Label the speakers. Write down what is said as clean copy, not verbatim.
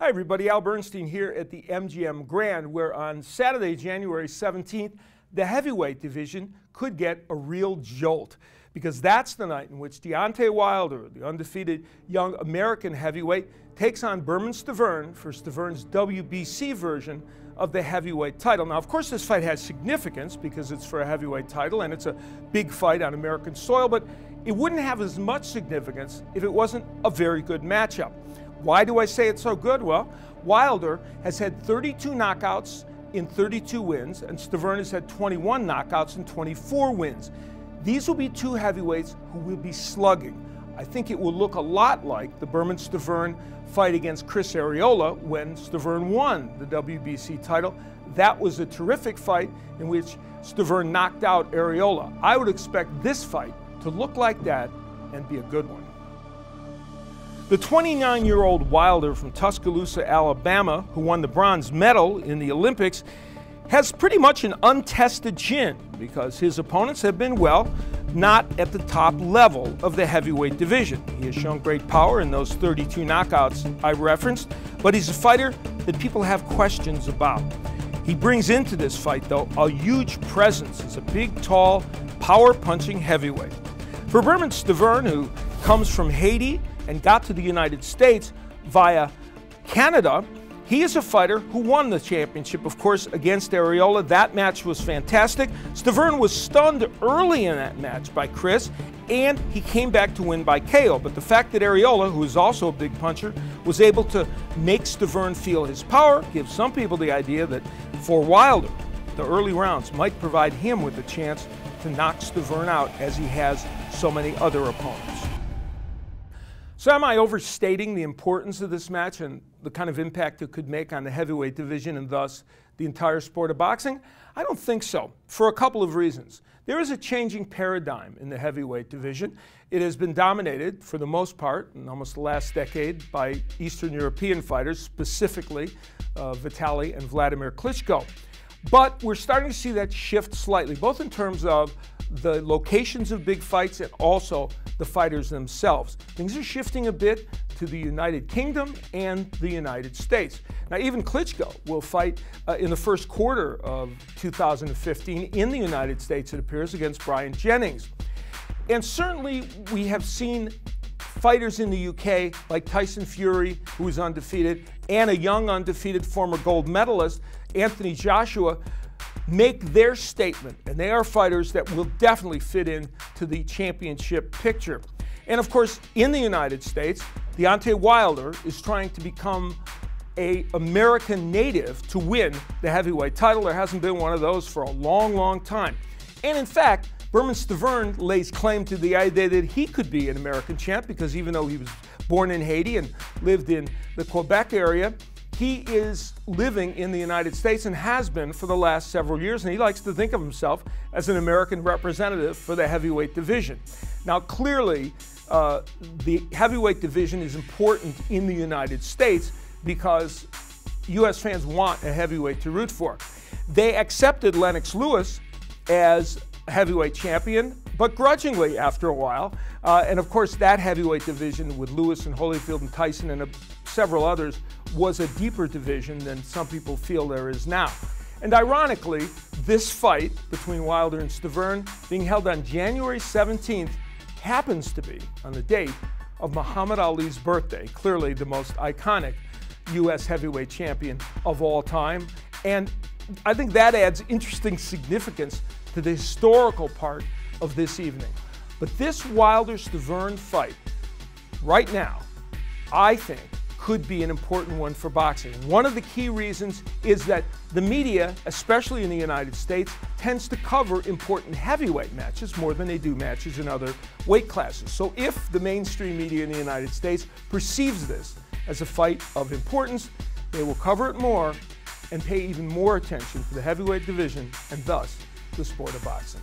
Speaker 1: Hi everybody, Al Bernstein here at the MGM Grand, where on Saturday, January 17th, the heavyweight division could get a real jolt, because that's the night in which Deontay Wilder, the undefeated young American heavyweight, takes on Bermane Stiverne for Stiverne's WBC version of the heavyweight title. Now, of course, this fight has significance because it's for a heavyweight title and it's a big fight on American soil, but it wouldn't have as much significance if it wasn't a very good matchup. Why do I say it's so good? Well, Wilder has had 32 knockouts in 32 wins, and Stiverne has had 21 knockouts in 24 wins. These will be two heavyweights who will be slugging. I think it will look a lot like the Bermane Stiverne fight against Chris Arreola when Stiverne won the WBC title. That was a terrific fight in which Stiverne knocked out Arreola. I would expect this fight to look like that and be a good one. The 29-year-old Wilder from Tuscaloosa, Alabama, who won the bronze medal in the Olympics, has pretty much an untested chin because his opponents have been, well, not at the top level of the heavyweight division. He has shown great power in those 32 knockouts I referenced, but he's a fighter that people have questions about. He brings into this fight, though, a huge presence as a big, tall, power-punching heavyweight. For Bermane Stiverne, who comes from Haiti and got to the United States via Canada, he is a fighter who won the championship, of course, against Arreola. That match was fantastic. Stiverne was stunned early in that match by Chris, and he came back to win by KO. But the fact that Arreola, who is also a big puncher, was able to make Stiverne feel his power gives some people the idea that for Wilder, the early rounds might provide him with a chance to knock Stiverne out, as he has so many other opponents. So am I overstating the importance of this match and the kind of impact it could make on the heavyweight division and thus the entire sport of boxing? I don't think so, for a couple of reasons. There is a changing paradigm in the heavyweight division. It has been dominated, for the most part, in almost the last decade, by Eastern European fighters, specifically Vitaly and Vladimir Klitschko. But we're starting to see that shift slightly, both in terms of the locations of big fights and also the fighters themselves. Things are shifting a bit to the United Kingdom and the United States. Now, even Klitschko will fight in the first quarter of 2015 in the United States, it appears, against Brian Jennings. And certainly we have seen fighters in the UK like Tyson Fury, who is undefeated, and a young undefeated former gold medalist, Anthony Joshua, make their statement, and they are fighters that will definitely fit in to the championship picture. And of course, in the United States, Deontay Wilder is trying to become an American native to win the heavyweight title. There hasn't been one of those for a long, long time. And in fact, Bermane Stiverne lays claim to the idea that he could be an American champ because even though he was born in Haiti and lived in the Quebec area, he is living in the United States and has been for the last several years, and he likes to think of himself as an American representative for the heavyweight division. Now, clearly, the heavyweight division is important in the United States because U.S. fans want a heavyweight to root for. They accepted Lennox Lewis as heavyweight champion, but grudgingly after a while. And of course, that heavyweight division with Lewis and Holyfield and Tyson and several others was a deeper division than some people feel there is now. And ironically, this fight between Wilder and Stiverne, being held on January 17th, happens to be on the date of Muhammad Ali's birthday, clearly the most iconic U.S. heavyweight champion of all time. And I think that adds interesting significance to the historical part of this evening. But this Wilder-Stiverne fight, right now, I think, could be an important one for boxing. One of the key reasons is that the media, especially in the United States, tends to cover important heavyweight matches more than they do matches in other weight classes. So if the mainstream media in the United States perceives this as a fight of importance, they will cover it more and pay even more attention to the heavyweight division and thus the sport of boxing.